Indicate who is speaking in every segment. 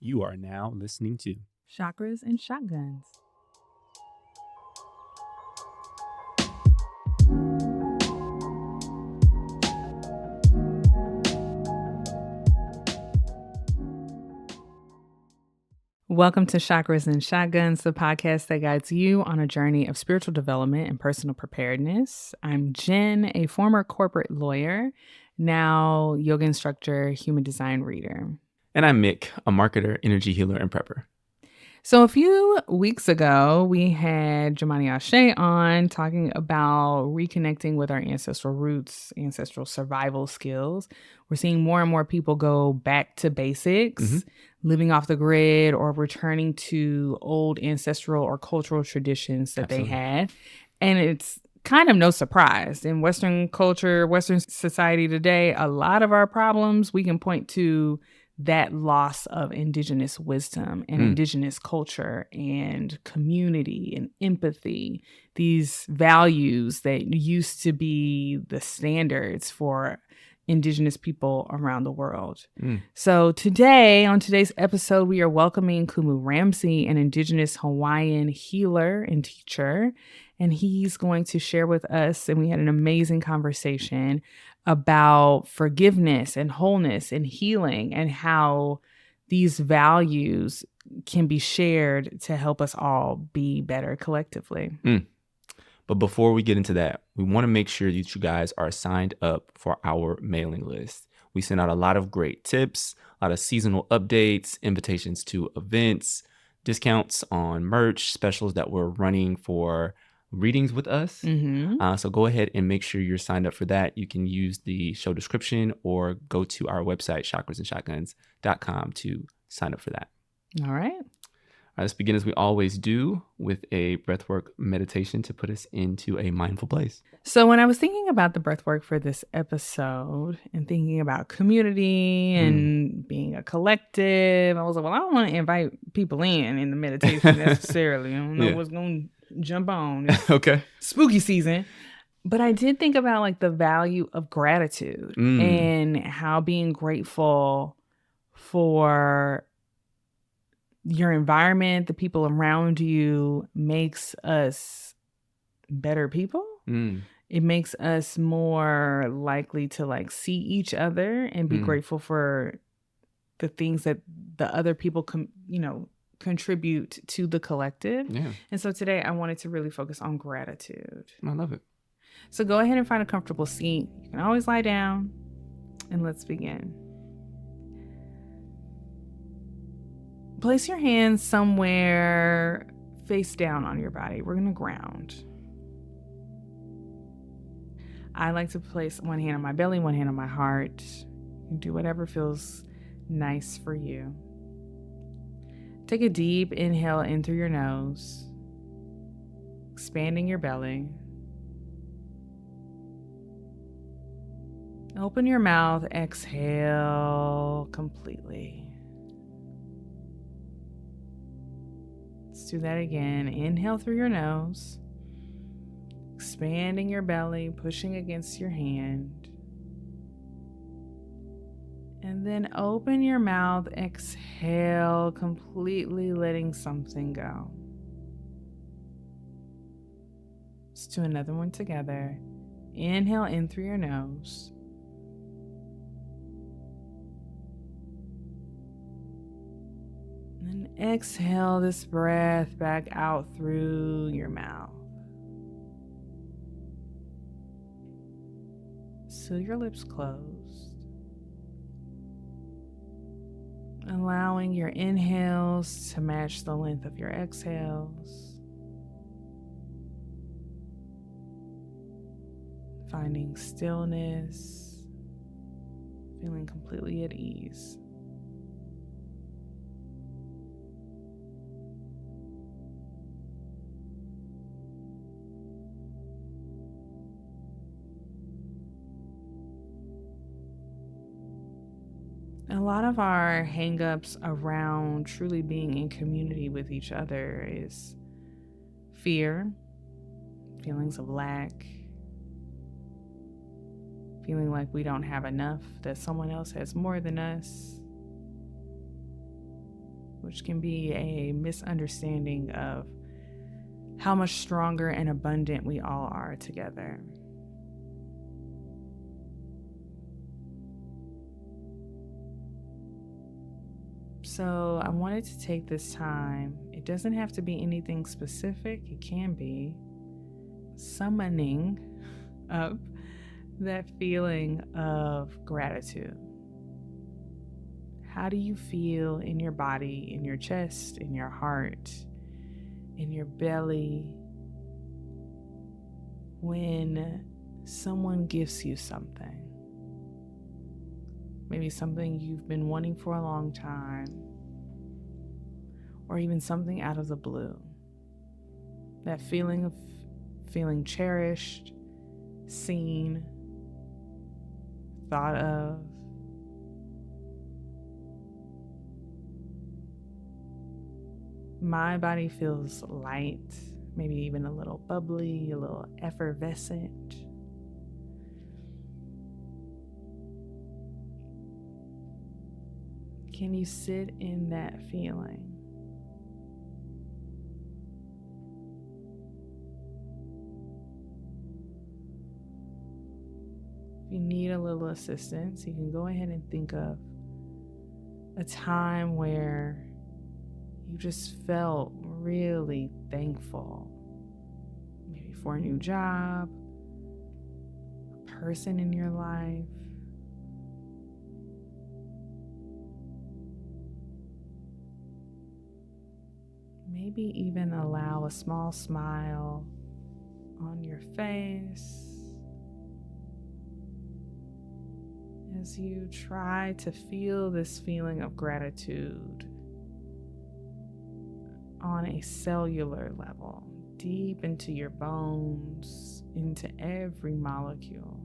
Speaker 1: You are now listening to
Speaker 2: Chakras and Shotguns. Welcome to Chakras and Shotguns, the podcast that guides you on a journey of spiritual development and personal preparedness. I'm Jen, a former corporate lawyer, now yoga instructor, human design reader.
Speaker 1: And I'm Mick, a marketer, energy healer, and prepper.
Speaker 2: So a few weeks ago, we had Jomani Ashe on talking about reconnecting with our ancestral roots, ancestral survival skills. We're seeing more and more people go back to basics, living off the grid or returning to old ancestral or cultural traditions that they had. And it's kind of no surprise. In Western culture, Western society today, a lot of our problems we can point to that loss of indigenous wisdom and indigenous culture and community and empathy, these values that used to be the standards for indigenous people around the world. So today, on today's episode, we are welcoming Kumu Ramsay, an Indigenous Hawaiian healer and teacher, and he's going to share with us, and we had an amazing conversation about forgiveness and wholeness and healing and how these values can be shared to help us all be better collectively.
Speaker 1: But before we get into that, we want to make sure that you guys are signed up for our mailing list. We send out a lot of great tips, a lot of seasonal updates, invitations to events, discounts on merch, specials that we're running for readings with us. So go ahead and make sure you're signed up for that. You can use the show description or go to our website, chakrasandshotguns.com, to sign up for that.
Speaker 2: All right.
Speaker 1: All right, let's begin as we always do with a breathwork meditation to put us into a mindful place.
Speaker 2: So when I was thinking about the breathwork for this episode and thinking about community and being a collective, I was like, well, I don't want to invite people in the meditation necessarily. I don't know what's going to jump on. It's
Speaker 1: Okay.
Speaker 2: spooky season. But I did think about like the value of gratitude and how being grateful for your environment, the people around you, makes us better people. It makes us more likely to like see each other and be grateful for the things that the other people contribute to the collective. And so today I wanted to really focus on gratitude.
Speaker 1: I love it.
Speaker 2: So go ahead and find a comfortable seat. You can always lie down, and let's begin. Place your hands somewhere face down on your body. We're going to ground. I like to place one hand on my belly, one hand on my heart. You can do whatever feels nice for you. Take a deep inhale in through your nose, expanding your belly. Open your mouth, exhale completely. Let's do that again. Inhale through your nose, expanding your belly, pushing against your hand. And then open your mouth, exhale, completely letting something go. Let's do another one together. Inhale in through your nose. And exhale this breath back out through your mouth. Seal your lips closed. Allowing your inhales to match the length of your exhales. Finding stillness, feeling completely at ease. A lot of our hang-ups around truly being in community with each other is fear, feelings of lack, feeling like we don't have enough, that someone else has more than us. which can be a misunderstanding of how much stronger and abundant we all are together. So, I wanted to take this time. It doesn't have to be anything specific, it can be summoning up that feeling of gratitude. How do you feel in your body, in your chest, in your heart, in your belly when someone gives you something? Maybe something you've been wanting for a long time, or even something out of the blue. That feeling of feeling cherished, seen, thought of. My body feels light, maybe even a little bubbly, a little effervescent. Can you sit in that feeling? If you need a little assistance, you can go ahead and think of a time where you just felt really thankful. Maybe for a new job, a person in your life. Maybe even allow a small smile on your face as you try to feel this feeling of gratitude on a cellular level, deep into your bones, into every molecule.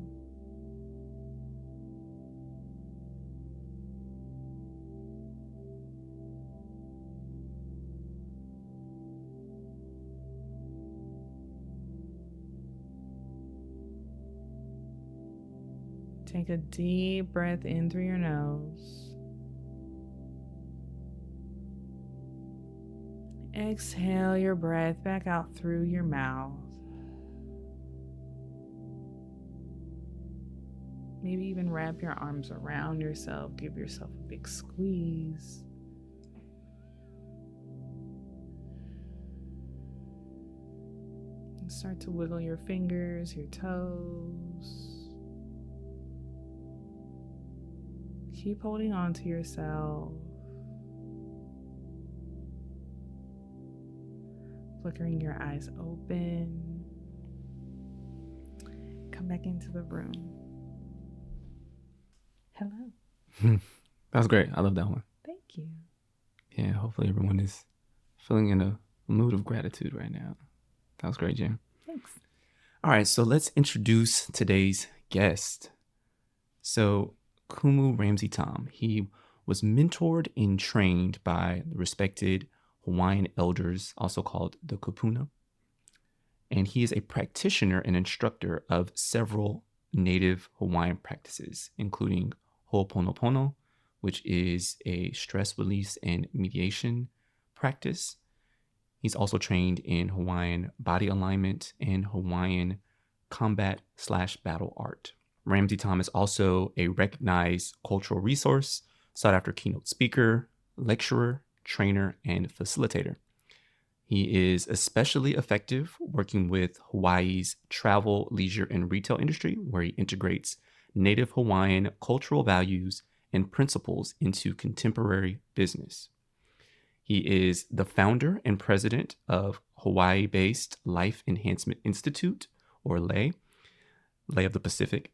Speaker 2: Take a deep breath in through your nose. Exhale your breath back out through your mouth. Maybe even wrap your arms around yourself. Give yourself a big squeeze. And start to wiggle your fingers, your toes. Keep holding on to yourself. Flickering your eyes open. Come back into the room. Hello.
Speaker 1: That was great. I love that one.
Speaker 2: Thank you.
Speaker 1: Yeah, hopefully everyone is feeling in a mood of gratitude right now. That was great, Jim.
Speaker 2: Thanks.
Speaker 1: All right, so let's introduce today's guest. So, Kumu Ramsay Tom, he was mentored and trained by the respected Hawaiian elders, also called the Kupuna. And he is a practitioner and instructor of several Native Hawaiian practices, including hoʻoponopono, which is a stress release and mediation practice. He's also trained in Hawaiian body alignment and Hawaiian combat/battle art. Ramsay Tom is also a recognized cultural resource, sought after keynote speaker, lecturer, trainer, and facilitator. He is especially effective working with Hawaii's travel, leisure, and retail industry, where he integrates Native Hawaiian cultural values and principles into contemporary business. He is the founder and president of Hawaii-based Life Enhancement Institute, or LAY of the Pacific.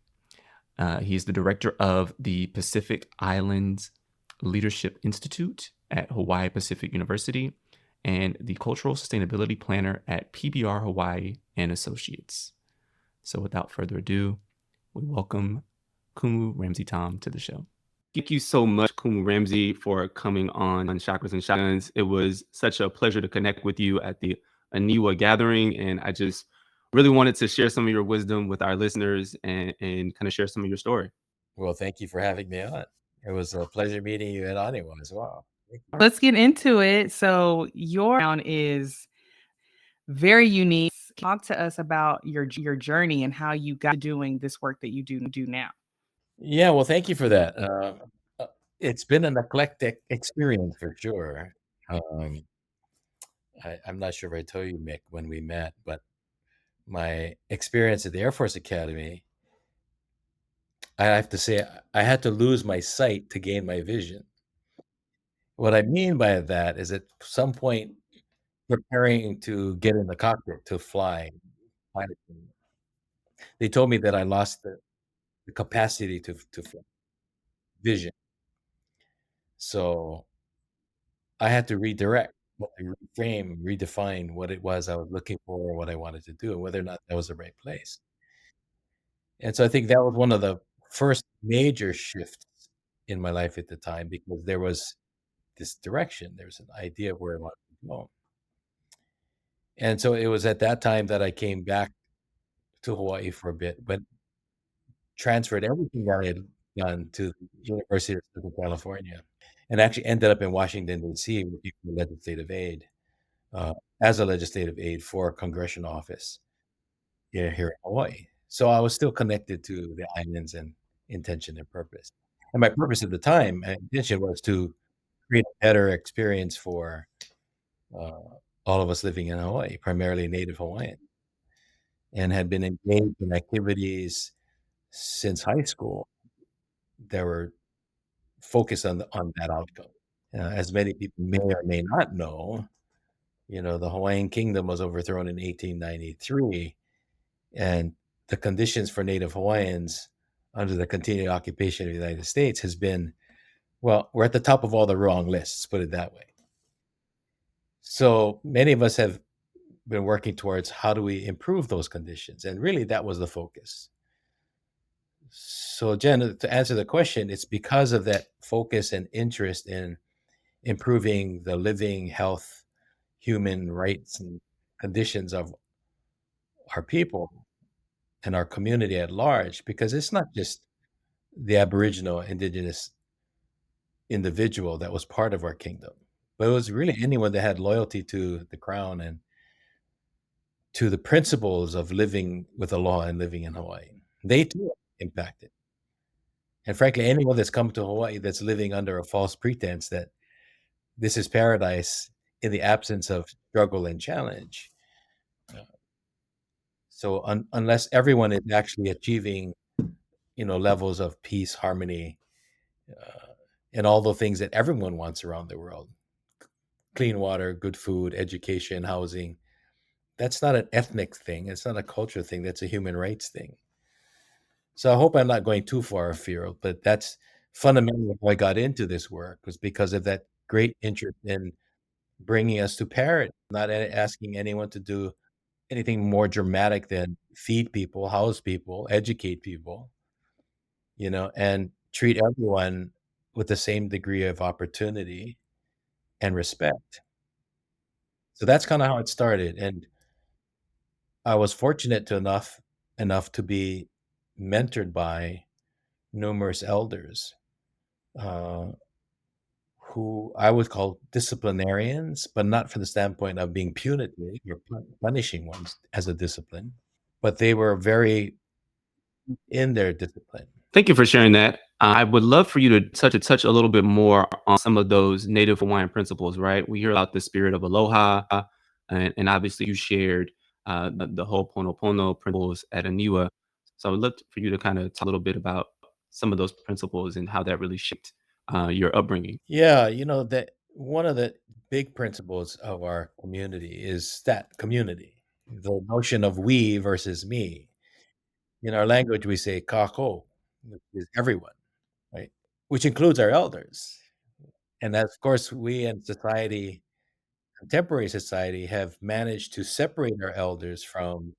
Speaker 1: He is the director of the Pacific Islands Leadership Institute at Hawaii Pacific University and the Cultural Sustainability Planner at PBR Hawaii and Associates. So without further ado, we welcome Kumu Ramsay Tom to the show. Thank you so much, Kumu Ramsay, for coming on Chakras and Shotguns. It was such a pleasure to connect with you at the Aniwa gathering, and I just really wanted to share some of your wisdom with our listeners and kind of share some of your story.
Speaker 3: Well, thank you for having me on. It was a pleasure meeting you at Aniwa as well.
Speaker 2: Let's get into it. So your background is very unique. Talk to us about your journey and how you got to doing this work that you do now.
Speaker 3: Yeah, well, thank you for that. It's been an eclectic experience for sure. Um, I'm not sure if I told you, Mick, when we met, but my experience at the Air Force Academy, I have to say, I had to lose my sight to gain my vision. What I mean by that is at some point, preparing to get in the cockpit to fly, pilot training, they told me that I lost the capacity to fly, vision. So I had to redirect, had to reframe, redefine what it was I was looking for, what I wanted to do, and whether or not that was the right place. And so I think that was one of the first major shifts in my life at the time because there was this direction. There was an idea of where I wanted to go. And so it was at that time that I came back to Hawaii for a bit, but transferred everything that I had done to the University of Southern California and actually ended up in Washington, D.C. working for legislative aid. uh, as a legislative aide for a congressional office here in Hawaii. So I was still connected to the islands and intention and purpose. And my purpose at the time and intention was to create a better experience for uh, all of us living in Hawaii, primarily Native Hawaiian, and had been engaged in activities since high school that were focused on that outcome. As many people may or may not know, the Hawaiian kingdom was overthrown in 1893. And the conditions for Native Hawaiians under the continued occupation of the United States has been, well, we're at the top of all the wrong lists, put it that way. So many of us have been working towards how do we improve those conditions? And really, that was the focus. So, Jen, to answer the question, it's because of that focus and interest in improving the living health, human rights, and conditions of our people and our community at large, because it's not just the Aboriginal Indigenous individual that was part of our kingdom, but it was really anyone that had loyalty to the crown and to the principles of living with the law and living in Hawaii. They too are impacted. And frankly, anyone that's come to Hawaii that's living under a false pretense that this is paradise in the absence of struggle and challenge. Uh, So unless everyone is actually achieving, levels of peace, harmony, uh, and all the things that everyone wants around the world, clean water, good food, education, housing. That's not an ethnic thing. It's not a culture thing. That's a human rights thing. So I hope I'm not going too far afield, but that's fundamentally how I got into this work was because of that great interest in bringing us to parity, not asking anyone to do anything more dramatic than feed people, house people, educate people, and treat everyone with the same degree of opportunity and respect. So that's kind of how it started. And I was fortunate to enough to be mentored by numerous elders, uh, who I would call disciplinarians, but not from the standpoint of being punitive or punishing ones as a discipline, but they were very in their discipline.
Speaker 1: Thank you for sharing that. I would love for you to touch a little bit more on some of those Native Hawaiian principles, right? We hear about the spirit of aloha, and obviously you shared the ho'oponopono principles at Aniwa. So I would love for you to kind of talk a little bit about some of those principles and how that really shaped your upbringing.
Speaker 3: Yeah, that one of the big principles of our community is that community, the notion of we versus me. In our language, we say kako, which is everyone, right? Which includes our elders. And as, of course, we in society, contemporary society, have managed to separate our elders from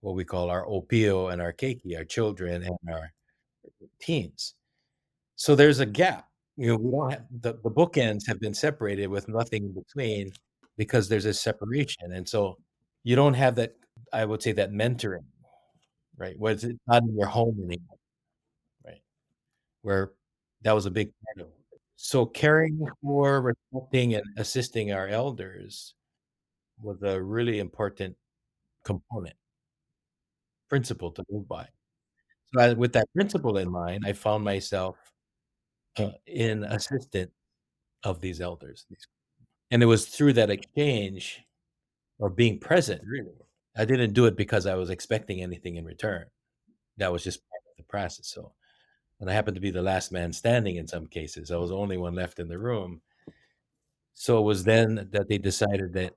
Speaker 3: what we call our opio and our keiki, our children and our teens. So there's a gap. We don't have the bookends have been separated with nothing in between because there's a separation. And so you don't have that, I would say, that mentoring, right? Where it's not in your home anymore, right? Where that was a big part of it. So caring for, respecting, and assisting our elders was a really important component, principle to live by. So with that principle in mind, I found myself in assistant of these elders. And it was through that exchange or being present, really. I didn't do it because I was expecting anything in return. That was just part of the process. So, and I happened to be the last man standing in some cases. I was the only one left in the room. So it was then that they decided that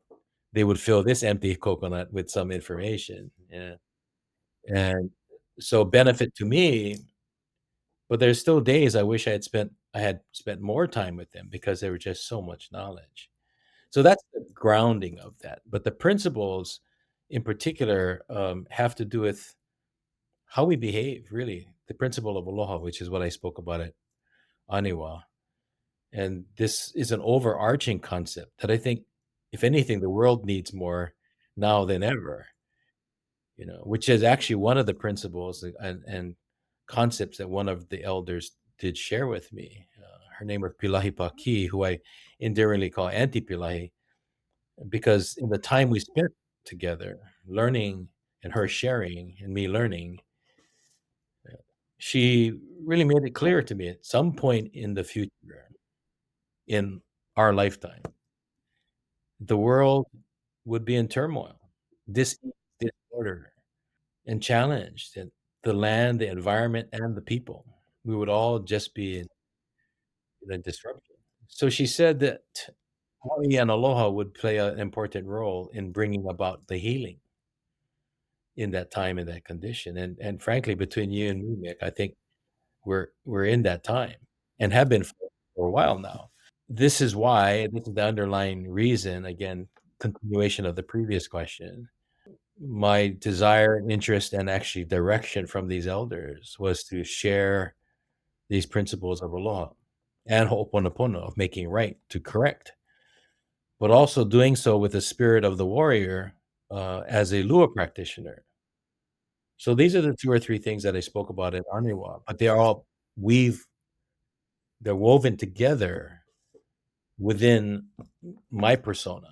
Speaker 3: they would fill this empty coconut with some information. Yeah. And so benefit to me, but there's still days I wish I had spent more time with them because there was just so much knowledge. So that's the grounding of that. But the principles in particular have to do with how we behave, really. The principle of aloha, which is what I spoke about at Aniwa. And this is an overarching concept that I think, if anything, the world needs more now than ever, which is actually one of the principles and concepts that one of the elders did share with me. Her name was Pilahi Paki, who I endearingly call Auntie Pilahi, because in the time we spent together learning and her sharing and me learning, she really made it clear to me at some point in the future, in our lifetime, the world would be in turmoil, dis disorder, and challenged, and the land, the environment, and the people. We would all just be in a disruption. So she said that Hawaii and aloha would play an important role in bringing about the healing in that time, in that condition. And frankly, between you and me, Mick, I think we're in that time and have been for a while now. This is why, this is the underlying reason, again, continuation of the previous question. My desire, interest, and actually direction from these elders was to share these principles of aloha and ho'oponopono, of making right to correct, but also doing so with the spirit of the warrior as a lua practitioner. So these are the two or three things that I spoke about at Aniwa, but weave they're woven together within my persona.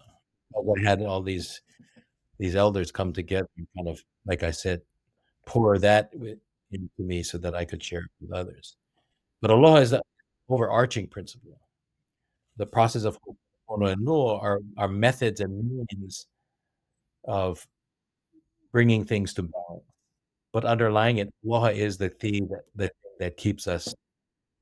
Speaker 3: I had all these elders come together and kind of, like I said, pour that into me so that I could share it with others. But aloha is the overarching principle. The process of ho'oponopono and lua are methods and means of bringing things to balance. But underlying it, aloha is the theme that keeps us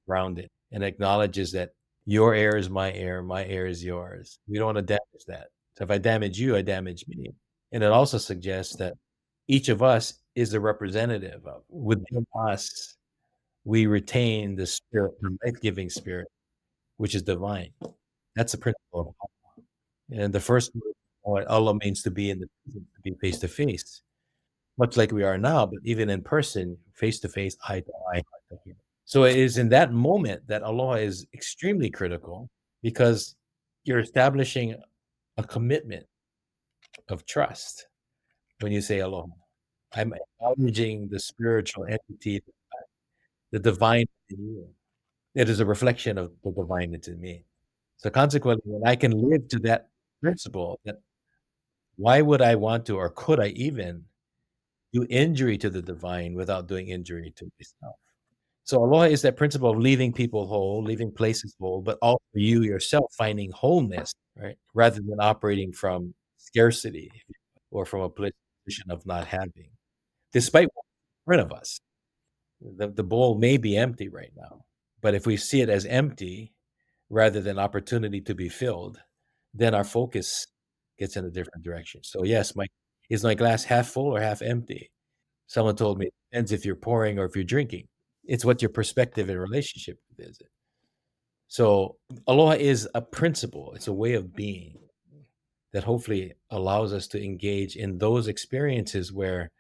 Speaker 3: grounded and acknowledges that your air is my air is yours. We don't want to damage that. So if I damage you, I damage me. And it also suggests that each of us is a representative of within us. We retain the spirit, the life-giving spirit, which is divine. That's the principle of Allah. And the first word, what Allah means to be in the present, to be face to face, much like we are now, but even in person, face to face, eye to eye, heart to heart. So it is in that moment that aloha is extremely critical because you're establishing a commitment of trust when you say aloha. I'm acknowledging the spiritual entity, the divine in you. It is a reflection of the divine in me. So consequently, when I can live to that principle, that why would I want to, or could I even do injury to the divine without doing injury to myself? So aloha is that principle of leaving people whole, leaving places whole, but also you yourself finding wholeness, right? Rather than operating from scarcity or from a position of not having, despite what's in front of us. The bowl may be empty right now, but if we see it as empty rather than opportunity to be filled, then our focus gets in a different direction. So yes, is my glass half full or half empty? Someone told me it depends if you're pouring or if you're drinking. It's what your perspective and relationship is. So aloha is a principle. It's a way of being that hopefully allows us to engage in those experiences where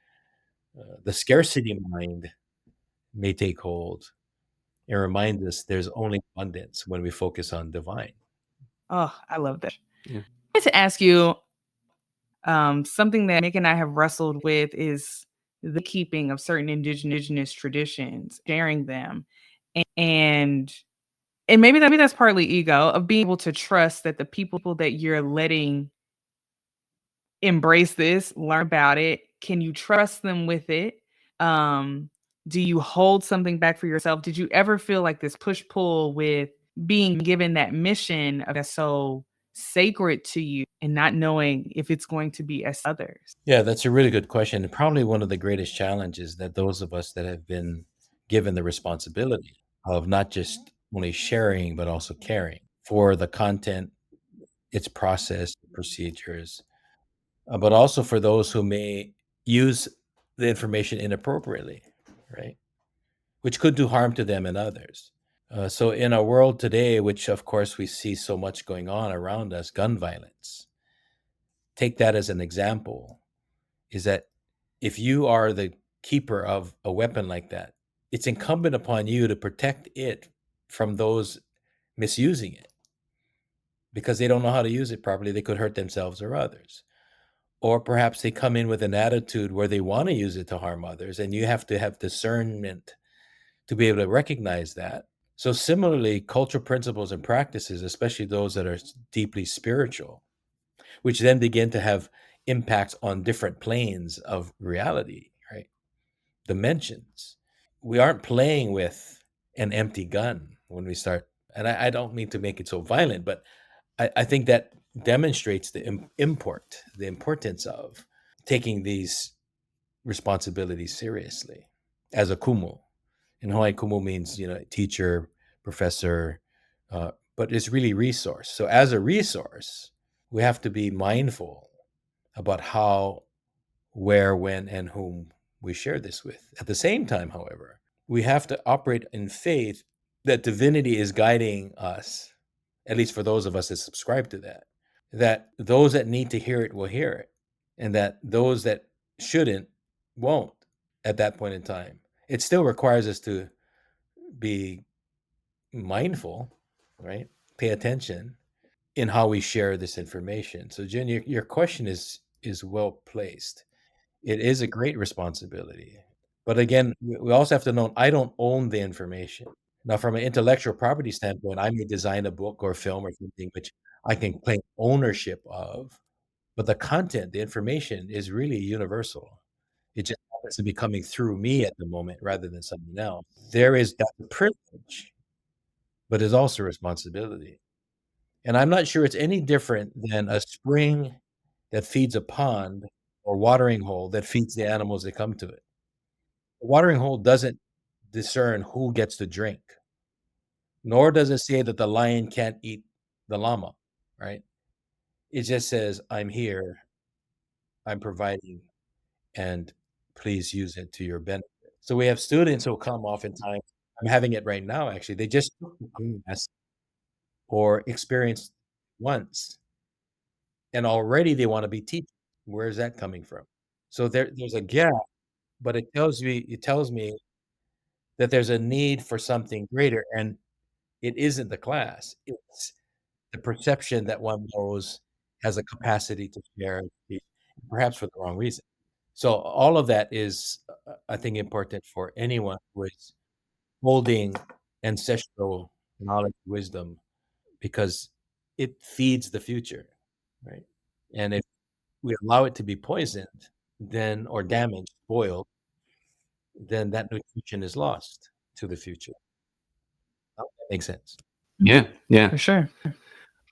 Speaker 3: the scarcity mind may take hold and remind us there's only abundance when we focus on divine.
Speaker 2: Oh, I love that.
Speaker 1: Yeah.
Speaker 2: I wanted to ask you something that Mick and I have wrestled with is the keeping of certain indigenous traditions, sharing them, and And maybe that's partly ego of being able to trust that the people that you're letting embrace this, learn about it. Can you trust them with it? Um, do you hold something back for yourself? Did you ever feel like this push pull with being given that mission of that's so sacred to you and not knowing if it's going to be as others?
Speaker 3: Yeah, that's a really good question. And probably one of the greatest challenges that those of us that have been given the responsibility of not just only sharing, but also caring for the content, its process, procedures, but also for those who may use the information inappropriately, right? Which could do harm to them and others. So, in our world today, which of course we see so much going on around us, gun violence, take that as an example, is that if you are the keeper of a weapon like that, it's incumbent upon you to protect it from those misusing it because they don't know how to use it properly. They could hurt themselves or others. Or perhaps they come in with an attitude where they want to use it to harm others, and you have to have discernment to be able to recognize that. So, similarly, cultural principles and practices, especially those that are deeply spiritual, which then begin to have impacts on different planes of reality, right? Dimensions. We aren't playing with an empty gun when we start. And I don't mean to make it so violent, but I think that demonstrates the the importance of taking these responsibilities seriously as a kumu. In Hawaii, kumu means, teacher, professor, but it's really resource. So as a resource, we have to be mindful about how, where, when, and whom we share this with. At the same time, however, we have to operate in faith that divinity is guiding us, at least for those of us that subscribe to that those that need to hear it will hear it, and that those that shouldn't won't at that point in time. It still requires us to be mindful, right? Pay attention in how we share this information. So, Jen, your question is well placed. It is a great responsibility. But again, we also have to know I don't own the information. Now, from an intellectual property standpoint, I may design a book or film or something which I can claim ownership of, but the content, the information is really universal. It just happens to be coming through me at the moment rather than someone else. There is that privilege, but there's also responsibility. And I'm not sure it's any different than a spring that feeds a pond or watering hole that feeds the animals that come to it. The watering hole doesn't discern who gets to drink, nor does it say that the lion can't eat the llama, right? It just says, I'm here, I'm providing, and please use it to your benefit. So we have students who come oftentimes, I'm having it right now actually, they just took the class or experienced once, and already they wanna be teachers. Where is that coming from? So there's a gap, but it tells me that there's a need for something greater, and it isn't the class, it's the perception that one knows has a capacity to share, perhaps for the wrong reason. So all of that is, I think, important for anyone who is holding ancestral knowledge, wisdom, because it feeds the future, right? And if we allow it to be poisoned, then or damaged, spoiled, then that nutrition is lost to the future. I hope that makes sense.
Speaker 1: Yeah, yeah.
Speaker 2: For sure.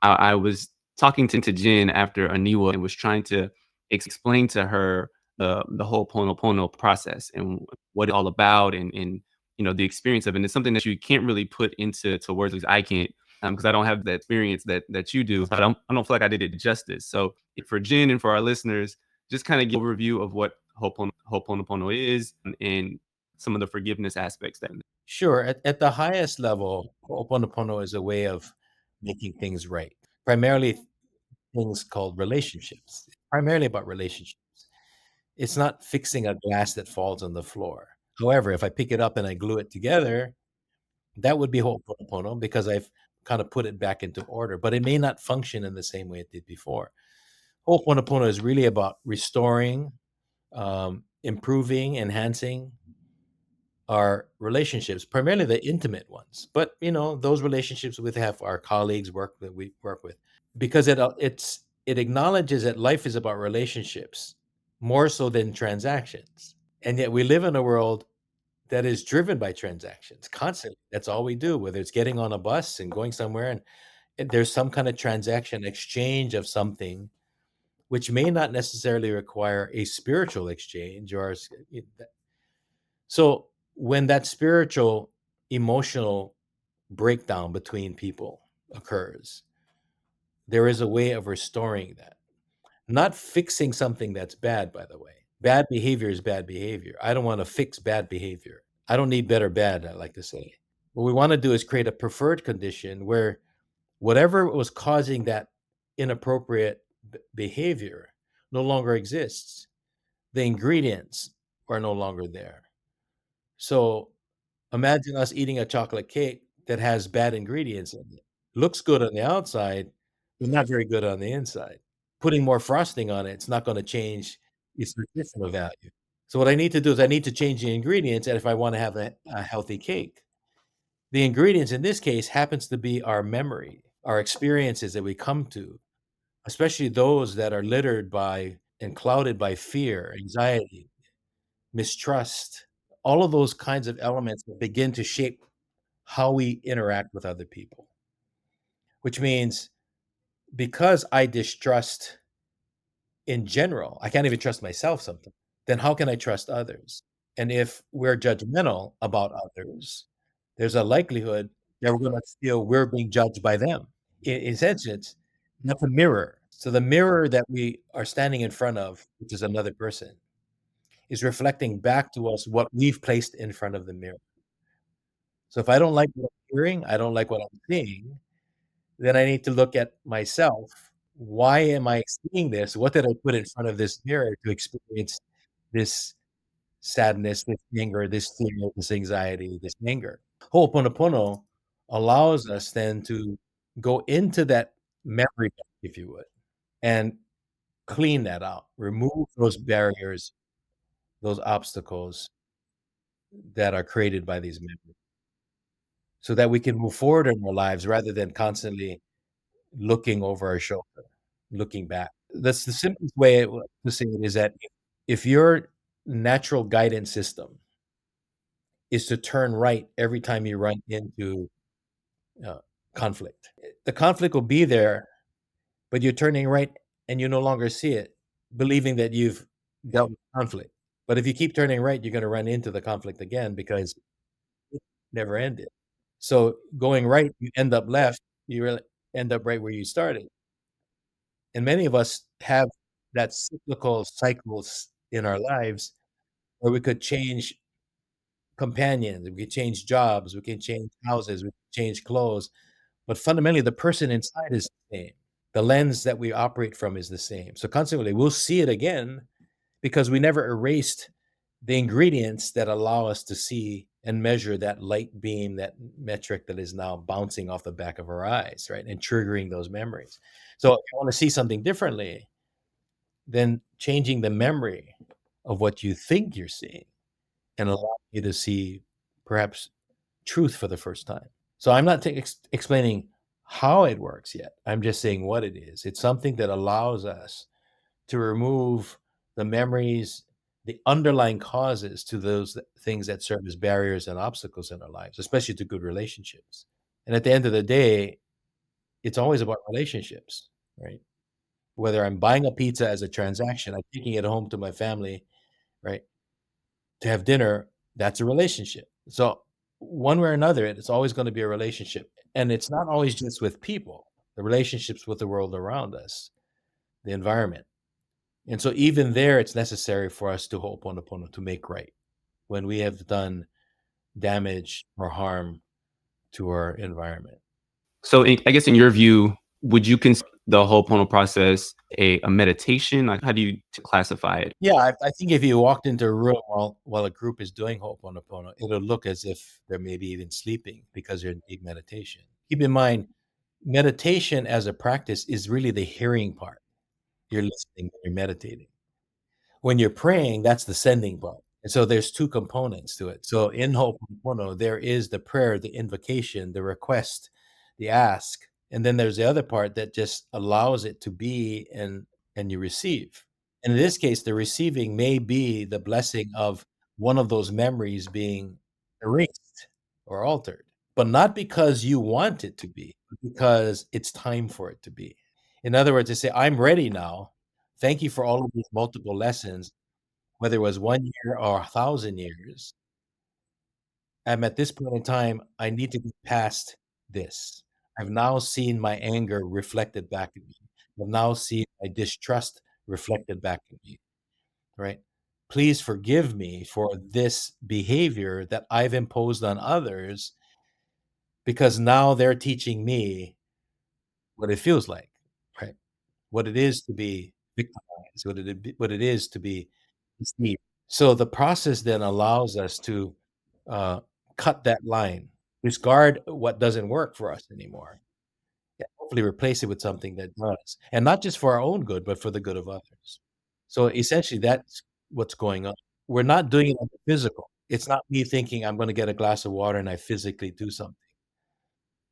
Speaker 1: I was talking to Jen after Aniwa and was trying to explain to her the whole Pono process and what it's all about and the experience of it. And it's something that you can't really put into words, because I can't, because I don't have the experience that you do. I don't feel like I did it justice. So for Jen and for our listeners, just kind of give an overview of what Ho'oponopono is and some of the forgiveness aspects that.
Speaker 3: Sure. At the highest level, Ho'oponopono is a way of making things right, primarily things called relationships, primarily about relationships. It's not fixing a glass that falls on the floor. However, if I pick it up and I glue it together, that would be Ho'oponopono because I've kind of put it back into order, but it may not function in the same way it did before. Ho'oponopono is really about restoring, improving, enhancing, our relationships, primarily the intimate ones. But those relationships we have our colleagues that we work with, because it acknowledges that life is about relationships more so than transactions. And yet we live in a world that is driven by transactions constantly. That's all we do, whether it's getting on a bus and going somewhere and there's some kind of transaction exchange of something, which may not necessarily require a spiritual exchange so when that spiritual emotional breakdown between people occurs, there is a way of restoring that. Not fixing something that's bad, by the way. Bad behavior is bad behavior. I don't want to fix bad behavior. I don't need better bad, I like to say. What we want to do is create a preferred condition where whatever was causing that inappropriate behavior no longer exists. The ingredients are no longer there. So imagine us eating a chocolate cake that has bad ingredients in it. Looks good on the outside, but not very good on the inside. Putting more frosting on it, it's not gonna change its nutritional value. So what I need to do is I need to change the ingredients and if I wanna have a healthy cake. The ingredients in this case happens to be our memory, our experiences that we come to, especially those that are littered by and clouded by fear, anxiety, mistrust, all of those kinds of elements that begin to shape how we interact with other people, which means because I distrust in general, I can't even trust myself sometimes, then how can I trust others? And if we're judgmental about others, there's a likelihood that we're going to feel we're being judged by them. In essence, that's a mirror. So the mirror that we are standing in front of, which is another person, is reflecting back to us what we've placed in front of the mirror. So if I don't like what I'm hearing, I don't like what I'm seeing, then I need to look at myself. Why am I seeing this? What did I put in front of this mirror to experience this sadness, this anger, this fear, this anxiety, this anger? Ho'oponopono allows us then to go into that memory bank, if you would, and clean that out, remove those barriers, those obstacles that are created by these memories, so that we can move forward in our lives rather than constantly looking over our shoulder, looking back. That's the simplest way to say it is that if your natural guidance system is to turn right every time you run into uh, conflict, the conflict will be there, but you're turning right and you no longer see it, believing that you've dealt with conflict. But if you keep turning right, you're going to run into the conflict again because it never ended. So going right, you end up left, you really end up right where you started. And many of us have that cyclical cycles in our lives where we could change companions, we could change jobs, we can change houses, we can change clothes, but fundamentally the person inside is the same. The lens that we operate from is the same. So consequently, we'll see it again because we never erased the ingredients that allow us to see and measure that light beam, that metric that is now bouncing off the back of our eyes, right? And triggering those memories. So if you want to see something differently, then changing the memory of what you think you're seeing and allow you to see perhaps truth for the first time. So I'm not explaining how it works yet. I'm just saying what it is. It's something that allows us to remove the memories, the underlying causes to those things that serve as barriers and obstacles in our lives, especially to good relationships. And at the end of the day, it's always about relationships, right? Whether I'm buying a pizza as a transaction, I'm taking it home to my family, right? To have dinner, that's a relationship. So one way or another, it's always going to be a relationship. And it's not always just with people, the relationships with the world around us, the environment. And so even there, it's necessary for us to ho'oponopono, to make right when we have done damage or harm to our environment.
Speaker 1: So, I guess in your view, would you consider the Ho'oponopono process a meditation? Like, how do you classify it?
Speaker 3: Yeah, I think if you walked into a room while a group is doing ho'oponopono, it'll look as if they're maybe even sleeping because they're in deep meditation. Keep in mind, meditation as a practice is really the hearing part. You're listening, you're meditating. When you're praying, that's the sending part. And so there's 2 components to it. So in hoʻoponopono, there is the prayer, the invocation, the request, the ask, and then there's the other part that just allows it to be and you receive. And in this case, the receiving may be the blessing of one of those memories being erased or altered, but not because you want it to be, but because it's time for it to be. In other words, they say, "I'm ready now. Thank you for all of these multiple lessons, whether it was 1 year or 1,000 years. I'm at this point in time, I need to be past this. I've now seen my anger reflected back at me. I've now seen my distrust reflected back at me, right? Please forgive me for this behavior that I've imposed on others because now they're teaching me what it feels like, right? What it is to be victimized, what it is to be deceived. So the process then allows us to uh, cut that line, discard what doesn't work for us anymore, and hopefully replace it with something that does, and not just for our own good, but for the good of others. So essentially, that's what's going on. We're not doing it on the physical. It's not me thinking I'm going to get a glass of water and I physically do something.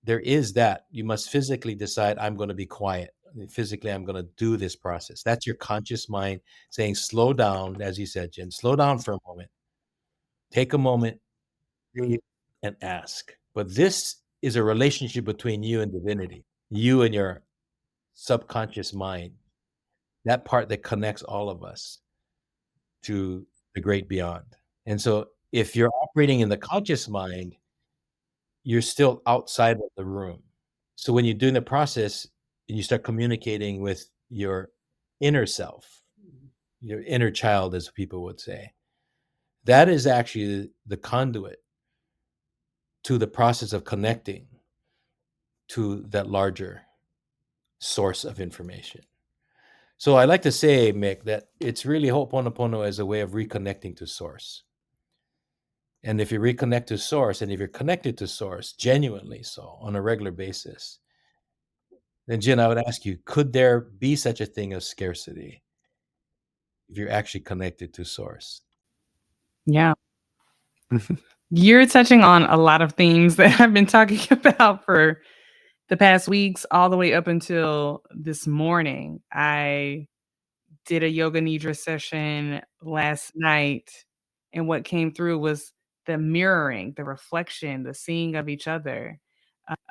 Speaker 3: There is that. You must physically decide, I'm going to be quiet. Physically, I'm going to do this process. That's your conscious mind saying, slow down, as you said, Jen, slow down for a moment. Take a moment, breathe, and ask. But this is a relationship between you and divinity, you and your subconscious mind, that part that connects all of us to the great beyond. And so if you're operating in the conscious mind, you're still outside of the room. So when you're doing the process and you start communicating with your inner self, your inner child, as people would say, that is actually the conduit to the process of connecting to that larger source of information. So I like to say, Mick, that it's really ho'oponopono as a way of reconnecting to source. And if you reconnect to source, and if you're connected to source, genuinely so, on a regular basis, then Jen, I would ask you, could there be such a thing as scarcity if you're actually connected to source?
Speaker 2: Yeah. You're touching on a lot of themes that I've been talking about for the past weeks, all the way up until this morning. I did a yoga nidra session last night, and what came through was the mirroring, the reflection, the seeing of each other.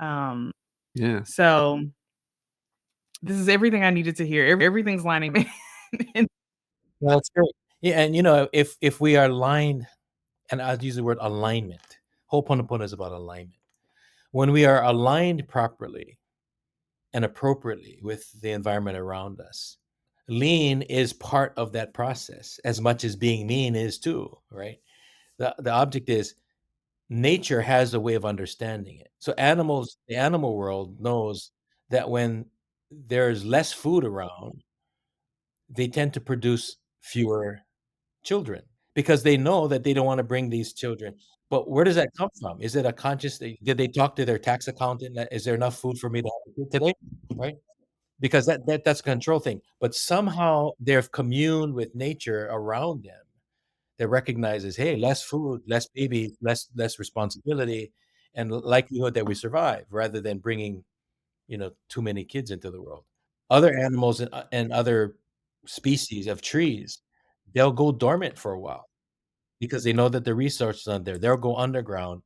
Speaker 2: Um,
Speaker 1: Yeah.
Speaker 2: so this is everything I needed to hear. Everything's lining. And
Speaker 3: Well, that's great. Yeah, and if we are aligned, and I'll use the word alignment. Ho'oponopono is about alignment. When we are aligned properly and appropriately with the environment around us, lean is part of that process as much as being mean is too, right? The object is nature has a way of understanding it. So the animal world knows that when there's less food around, they tend to produce fewer children because they know that they don't want to bring these children. But where does that come from? Is it a conscious did they talk to their tax accountant that is there enough food for me to have a kid today? Right? Because that's a control thing. But somehow they've communed with nature around them that recognizes, hey, less food, less babies, less responsibility, and likelihood that we survive rather than bringing too many kids into the world. Other animals and other species of trees, they'll go dormant for a while because they know that the resource is not there. They'll go underground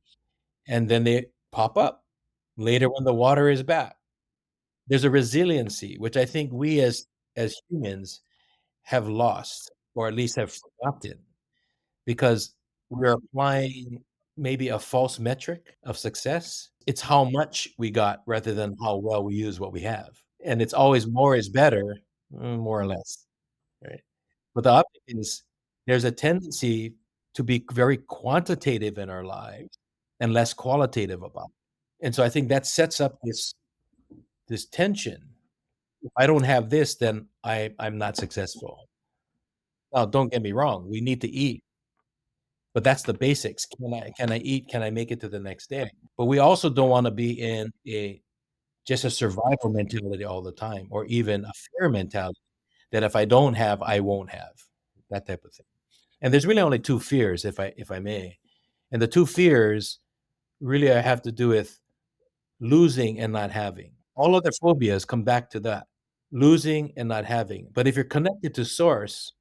Speaker 3: and then they pop up later when the water is back. There's a resiliency, which I think we as humans have lost, or at least have forgotten, because we're applying maybe a false metric of success. It's how much we got rather than how well we use what we have. And it's always more is better, more or less, right? But the object is there's a tendency to be very quantitative in our lives and less qualitative about it. And so I think that sets up this tension. If I don't have this, then I'm not successful. Now, don't get me wrong, we need to eat, but that's the basics. Can I eat? Can I make it to the next day? But we also don't wanna be in a just a survival mentality all the time, or even a fear mentality that if I don't have, I won't have, that type of thing. And there's really only two fears, if I may. And the two fears really have to do with losing and not having. All other phobias come back to that, losing and not having. But if you're connected to source,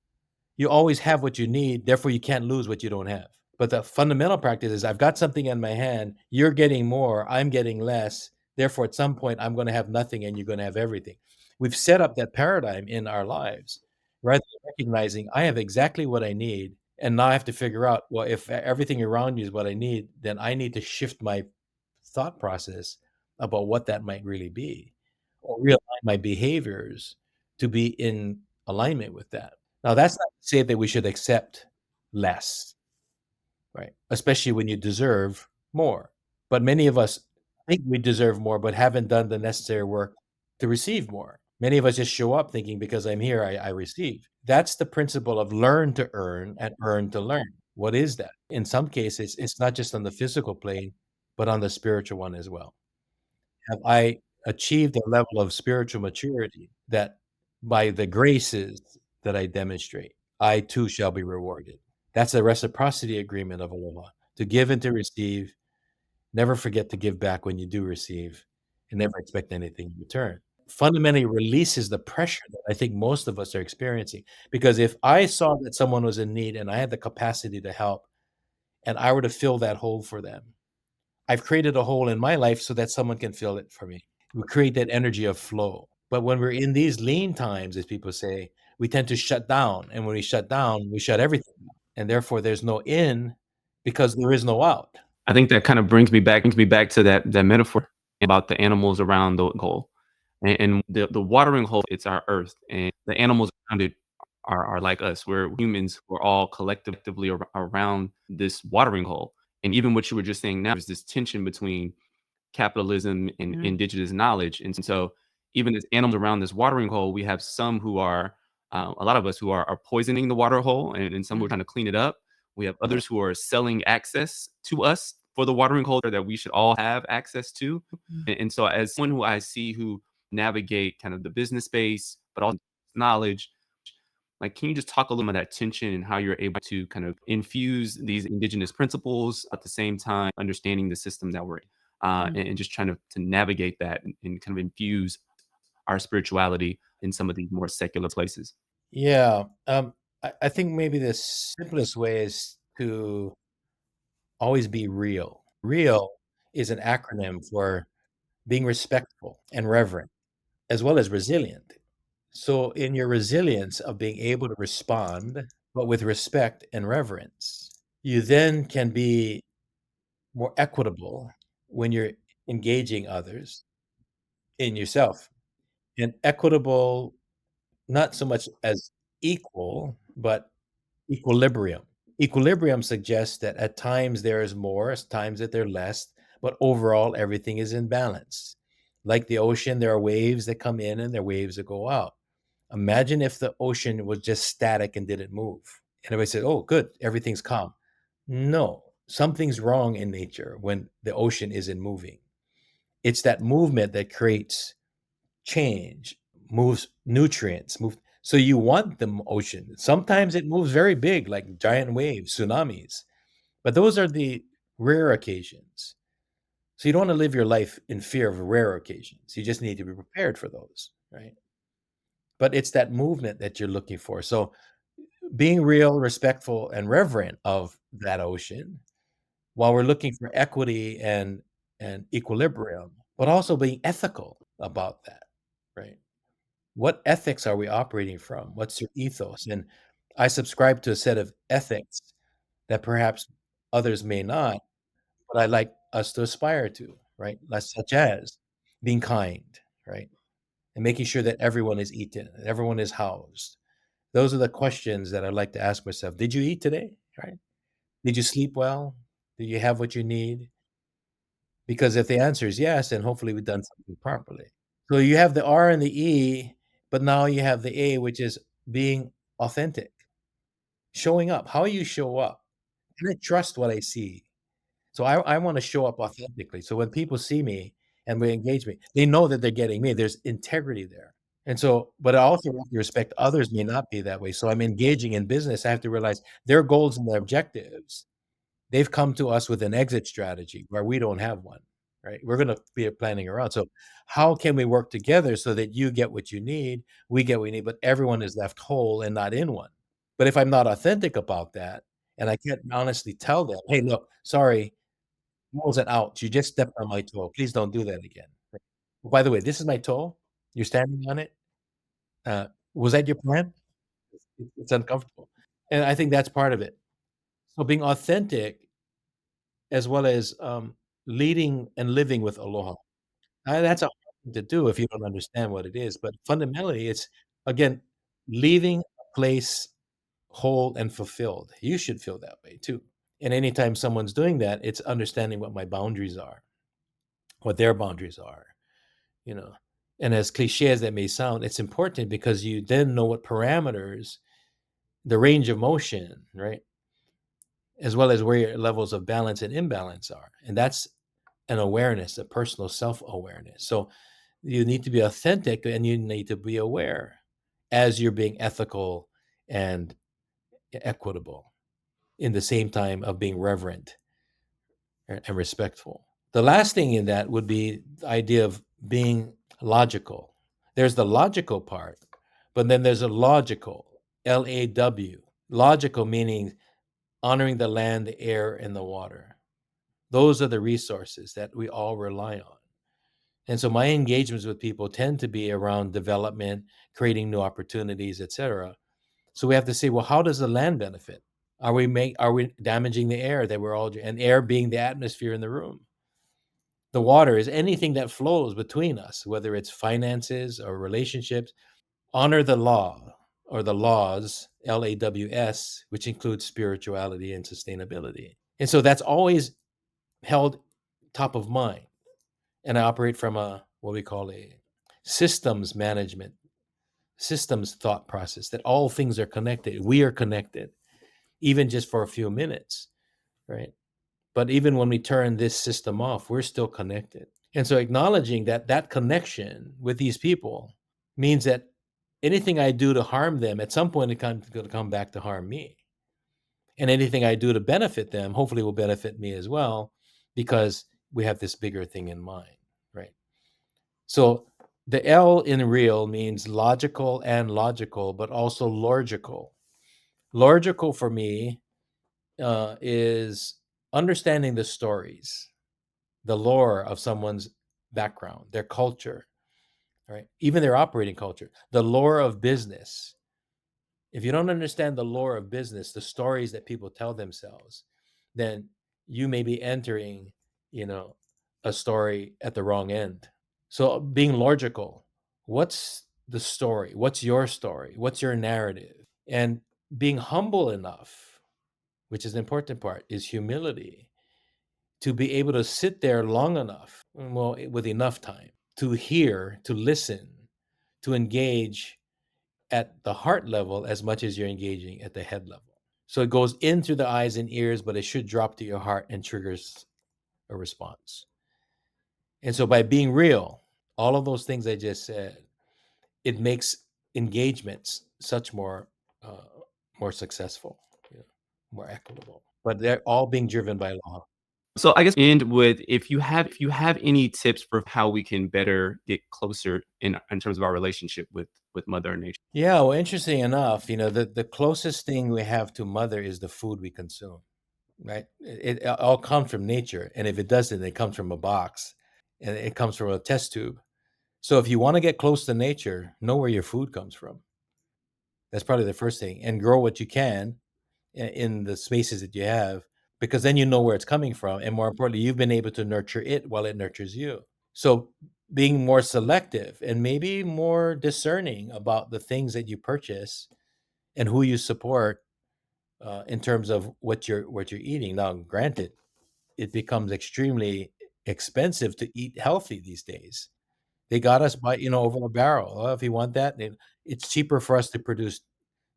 Speaker 3: you always have what you need, therefore you can't lose what you don't have. But the fundamental practice is I've got something in my hand, you're getting more, I'm getting less. Therefore, at some point, I'm going to have nothing and you're going to have everything. We've set up that paradigm in our lives rather than recognizing I have exactly what I need. And now I have to figure out, well, if everything around me is what I need, then I need to shift my thought process about what that might really be or realign my behaviors to be in alignment with that. Now, that's not to say that we should accept less, right? Especially when you deserve more. But many of us think we deserve more, but haven't done the necessary work to receive more. Many of us just show up thinking, because I'm here, I receive. That's the principle of learn to earn and earn to learn. What is that? In some cases, it's not just on the physical plane, but on the spiritual one as well. Have I achieved a level of spiritual maturity that by the graces that I demonstrate, I too shall be rewarded? That's a reciprocity agreement of aloha, to give and to receive. Never forget to give back when you do receive, and never expect anything in return. Fundamentally releases the pressure that I think most of us are experiencing. Because if I saw that someone was in need and I had the capacity to help, and I were to fill that hole for them, I've created a hole in my life so that someone can fill it for me. We create that energy of flow. But when we're in these lean times, as people say, we tend to shut down. And when we shut down, we shut everything down. And therefore, there's no in because there is no out.
Speaker 1: I think that kind of brings me back to that metaphor about the animals around the hole. And the watering hole, it's our earth, and the animals around it are like us. We're humans. We're all collectively around this watering hole. And even what you were just saying now, there's this tension between capitalism and
Speaker 2: Yeah.
Speaker 1: indigenous knowledge. And so even as animals around this watering hole, we have some who are, a lot of us who are poisoning the water hole, and some who are
Speaker 2: Mm,
Speaker 1: trying to clean it up. We have others who are selling access to us for the watering hole that we should all have access to.
Speaker 2: mm,
Speaker 1: And so as someone who I see who navigate kind of the business space, but also knowledge, like, can you just talk a little about that tension and how you're able to kind of infuse these indigenous principles at the same time understanding the system that we're in,
Speaker 2: mm,
Speaker 1: and just trying to navigate that and kind of infuse our spirituality in some of these more secular places?
Speaker 3: Yeah. I think maybe the simplest way is to always be real. Real is an acronym for being respectful and reverent, as well as resilient. So, in your resilience of being able to respond, but with respect and reverence, you then can be more equitable when you're engaging others in yourself. And equitable, not so much as equal, but equilibrium. Equilibrium suggests that at times there is more, at times that there's less, but overall everything is in balance. Like the ocean, there are waves that come in and there are waves that go out. Imagine if the ocean was just static and didn't move. And everybody said, oh, good, everything's calm. No, something's wrong in nature when the ocean isn't moving. It's that movement that creates change, moves nutrients, move. So you want the ocean. Sometimes it moves very big, like giant waves, tsunamis. But those are the rare occasions. So you don't want to live your life in fear of rare occasions. You just need to be prepared for those, right? But it's that movement that you're looking for. So being real, respectful, and reverent of that ocean while we're looking for equity and equilibrium, but also being ethical about that, right? What ethics are we operating from? What's your ethos? And I subscribe to a set of ethics that perhaps others may not, but I like us to aspire to, right? Such as being kind, right? And making sure that everyone is eaten, and everyone is housed. Those are the questions that I like to ask myself. Did you eat today? Right? Did you sleep well? Did you have what you need? Because if the answer is yes, then hopefully we've done something properly. So you have the R and the E, but now you have the A, which is being authentic, showing up. How you show up. Can I trust what I see? So I want to show up authentically. So when people see me and they engage me, they know that they're getting me. There's integrity there. And so, but I also have to respect others may not be that way. So I'm engaging in business. I have to realize their goals and their objectives. They've come to us with an exit strategy where we don't have one, right? We're going to be planning around. So how can we work together so that you get what you need, we get what we need, but everyone is left whole and not in one? But if I'm not authentic about that, and I can't honestly tell them, hey, look, sorry, that was an ouch. You just stepped on my toe. Please don't do that again. By the way, this is my toe. You're standing on it. Was that your plan? It's uncomfortable. And I think that's part of it. So being authentic as well as, leading and living with aloha. That's a hard thing to do if you don't understand what it is, but fundamentally, it's, again, leaving a place whole and fulfilled. You should feel that way too. And anytime someone's doing that, it's understanding what my boundaries are, what their boundaries are, you know? And as cliché as that may sound, it's important because you then know what parameters, the range of motion, right? As well as where your levels of balance and imbalance are. And that's an awareness, a personal self-awareness. So you need to be authentic and you need to be aware as you're being ethical and equitable in the same time of being reverent and respectful. The last thing in that would be the idea of being logical. There's the logical part, but then there's a logical, LAW. Logical meaning honoring the land, the air, and the water. Those are the resources that we all rely on. And so my engagements with people tend to be around development, creating new opportunities, etc. So we have to say, well, how does the land benefit? Are we damaging the air that we're all, and air being the atmosphere in the room? The water is anything that flows between us, whether it's finances or relationships. Honor the law or the laws, LAWS, which includes spirituality and sustainability. And so that's always held top of mind. And I operate from a what we call a systems management, systems thought process that all things are connected. We are connected, even just for a few minutes, right? But even when we turn this system off, we're still connected. And so acknowledging that that connection with these people means that anything I do to harm them, at some point, it's going to come back to harm me. And anything I do to benefit them, hopefully, will benefit me as well, because we have this bigger thing in mind, right? So the L in real means logical, but also logical. Logical for me is understanding the stories, the lore of someone's background, their culture, right? Even their operating culture, the lore of business. If you don't understand the lore of business, the stories that people tell themselves, then you may be entering, you know, a story at the wrong end. So being logical, what's the story? What's your story? What's your narrative? And being humble enough, which is an important part, is humility to be able to sit there long enough, well, with enough time to hear, to listen, to engage at the heart level as much as you're engaging at the head level. So it goes in through the eyes and ears, but it should drop to your heart and triggers a response. And so by being real, all of those things I just said, it makes engagements such uh, more successful, you know, more equitable. But they're all being driven by law.
Speaker 1: So I guess end with if you have any tips for how we can better get closer in terms of our relationship with Mother Nature.
Speaker 3: Yeah, well, interesting enough, the closest thing we have to mother is the food we consume, right? It all comes from nature, and if it doesn't, it comes from a box, and it comes from a test tube. So if you want to get close to nature, know where your food comes from. That's probably the first thing, and grow what you can in the spaces that you have, because then you know where it's coming from, and more importantly, you've been able to nurture it while it nurtures you. So being more selective and maybe more discerning about the things that you purchase and who you support in terms of what you're eating. Now, granted, it becomes extremely expensive to eat healthy these days. They got us by over a barrel. Well, if you want that, then it's cheaper for us to produce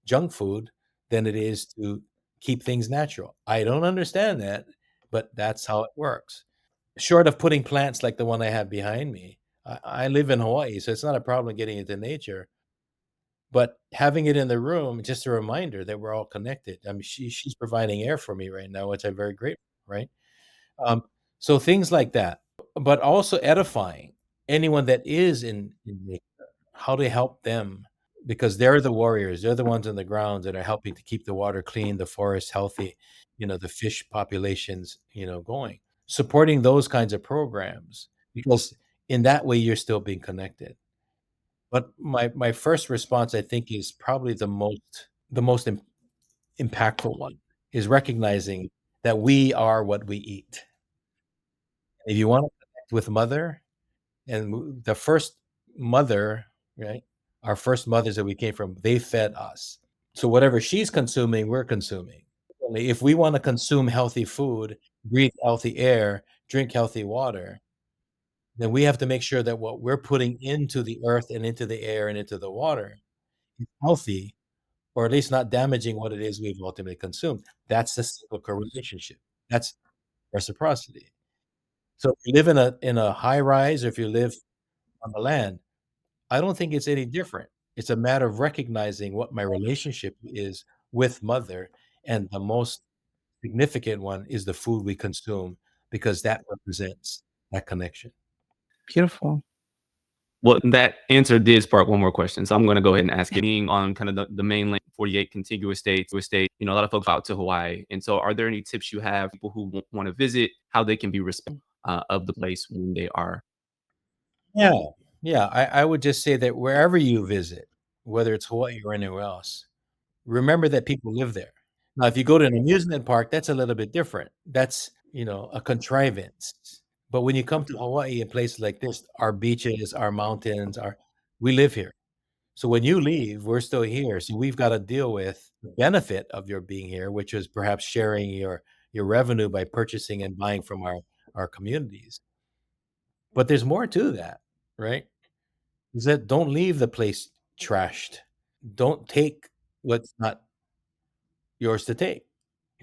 Speaker 3: junk food than it is to keep things natural. I don't understand that, but that's how it works. Short of putting plants like the one I have behind me, I live in Hawaii, so it's not a problem getting into nature, but having it in the room, just a reminder that we're all connected. I mean, she's providing air for me right now, which I'm very grateful, right? Um, so things like that, but also edifying anyone that is in nature, how to help them because they're the warriors. They're the ones on the ground that are helping to keep the water clean, the forest healthy, the fish populations, going. Supporting those kinds of programs because in that way you're still being connected. But my first response, I think, is probably the most impactful one, is recognizing that we are what we eat. If you wanna connect with mother and the first mother, right? Our first mothers that we came from, they fed us. So whatever she's consuming, we're consuming. Only if we wanna consume healthy food, breathe healthy air, drink healthy water, then we have to make sure that what we're putting into the earth and into the air and into the water is healthy, or at least not damaging what it is we've ultimately consumed. That's the cyclical relationship. That's reciprocity. So if you live in a high rise or if you live on the land, I don't think it's any different. It's a matter of recognizing what my relationship is with mother, and the most significant one is the food we consume because that represents that connection.
Speaker 2: Beautiful.
Speaker 1: Well, that answer did spark one more question, so I'm gonna go ahead and ask it. Being on kind of the mainland, 48 contiguous states, a lot of folks out to Hawaii, and so are there any tips you have people who wanna visit, how they can be respectful, of the place when they are.
Speaker 3: Yeah, yeah, I would just say that wherever you visit, whether it's Hawaii or anywhere else, remember that people live there. Now, if you go to an amusement park, that's a little bit different. That's, a contrivance. But when you come to Hawaii and places like this, our beaches, our mountains, we live here. So when you leave, we're still here. So we've got to deal with the benefit of your being here, which is perhaps sharing your revenue by purchasing and buying from our communities. But there's more to that, right? Is that don't leave the place trashed. Don't take what's not yours to take,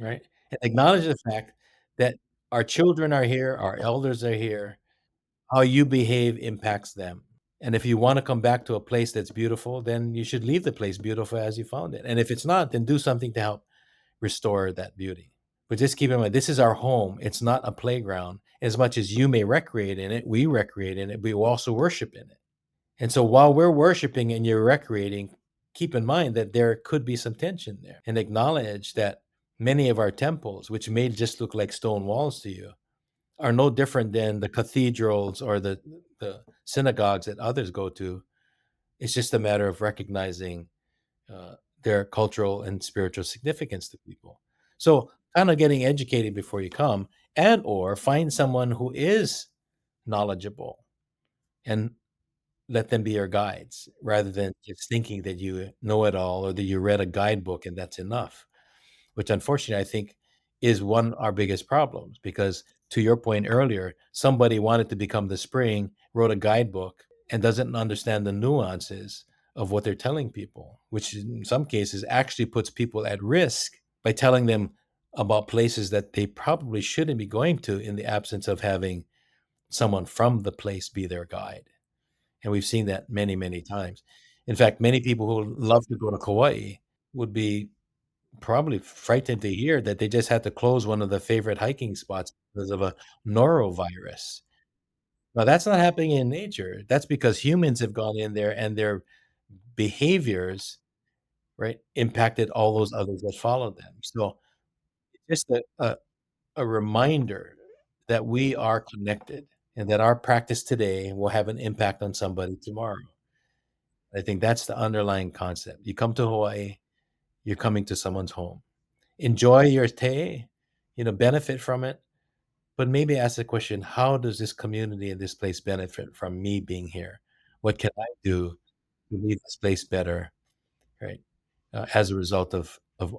Speaker 3: right? And acknowledge the fact that our children are here, our elders are here. How you behave impacts them. And if you wanna come back to a place that's beautiful, then you should leave the place beautiful as you found it. And if it's not, then do something to help restore that beauty. But just keep in mind, this is our home. It's not a playground. As much as you may recreate in it, we recreate in it, we also worship in it. And so while we're worshiping and you're recreating, keep in mind that there could be some tension there and acknowledge that many of our temples, which may just look like stone walls to you, are no different than the cathedrals or the synagogues that others go to. It's just a matter of recognizing their cultural and spiritual significance to people. So, kind of getting educated before you come, and or find someone who is knowledgeable and let them be your guides rather than just thinking that you know it all or that you read a guidebook and that's enough, which unfortunately I think is one of our biggest problems because to your point earlier, somebody wanted to become the spring, wrote a guidebook, and doesn't understand the nuances of what they're telling people, which in some cases actually puts people at risk by telling them about places that they probably shouldn't be going to in the absence of having someone from the place be their guide. And we've seen that many, many times. In fact, many people who love to go to Kauai would be probably frightened to hear that they just had to close one of the favorite hiking spots because of a norovirus. Now, that's not happening in nature. That's because humans have gone in there and their behaviors, right, impacted all those others that followed them. So, just a reminder that we are connected and that our practice today will have an impact on somebody tomorrow. I think that's the underlying concept. You come to Hawaii, you're coming to someone's home. Enjoy your stay, benefit from it, but maybe ask the question, how does this community and this place benefit from me being here? What can I do to leave this place better, right? As a result of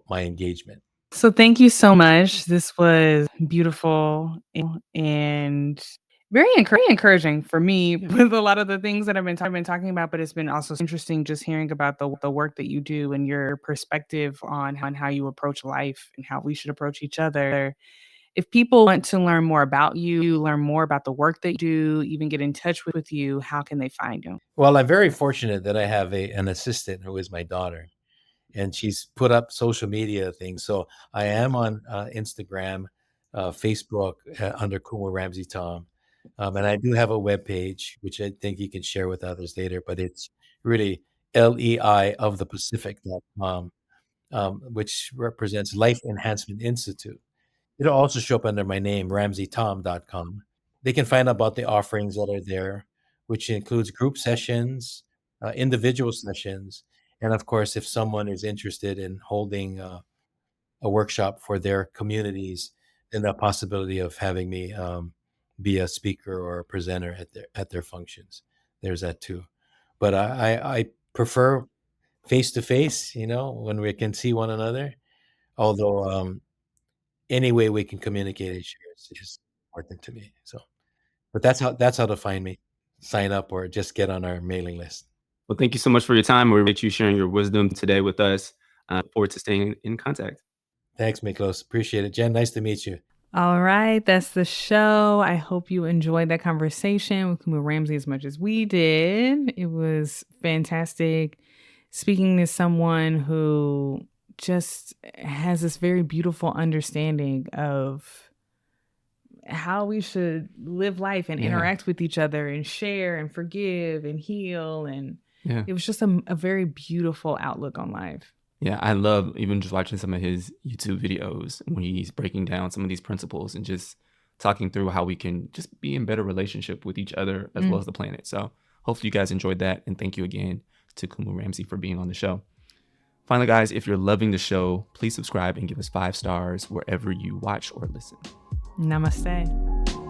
Speaker 3: my engagement.
Speaker 2: So thank you so much. This was beautiful and very encouraging for me with a lot of the things that I've been talking about, but it's been also interesting just hearing about the work that you do and your perspective on how you approach life and how we should approach each other. If people want to learn more about you, learn more about the work that you do, even get in touch with you, how can they find you?
Speaker 3: Well, I'm very fortunate that I have an assistant who is my daughter, and she's put up social media things. So I am on Instagram, Facebook under Kumu Ramsay Tom. And I do have a web page, which I think you can share with others later, but it's really LEI of the Pacific.com, which represents Life Enhancement Institute. It'll also show up under my name, ramseytom.com. They can find out about the offerings that are there, which includes group sessions, individual sessions, and of course, if someone is interested in holding a workshop for their communities, then the possibility of having me be a speaker or a presenter at their functions. There's that too. But I prefer face to face, when we can see one another. Although any way we can communicate and share is important to me. So, but that's how to find me. Sign up or just get on our mailing list.
Speaker 1: Well, thank you so much for your time. We appreciate you sharing your wisdom today with us. Look forward to staying in contact.
Speaker 3: Thanks, Miklos. Appreciate it. Jen, nice to meet you.
Speaker 2: All right, that's the show. I hope you enjoyed that conversation with Kumu Ramsay as much as we did. It was fantastic speaking to someone who just has this very beautiful understanding of how we should live life and
Speaker 1: Yeah.
Speaker 2: interact with each other and share and forgive and heal. And
Speaker 1: Yeah.
Speaker 2: it was just a very beautiful outlook on life.
Speaker 1: Yeah, I love even just watching some of his YouTube videos when he's breaking down some of these principles and just talking through how we can just be in better relationship with each other as well as the planet. So hopefully you guys enjoyed that. And thank you again to Kumu Ramsay for being on the show. Finally, guys, if you're loving the show, please subscribe and give us 5 stars wherever you watch or listen.
Speaker 2: Namaste.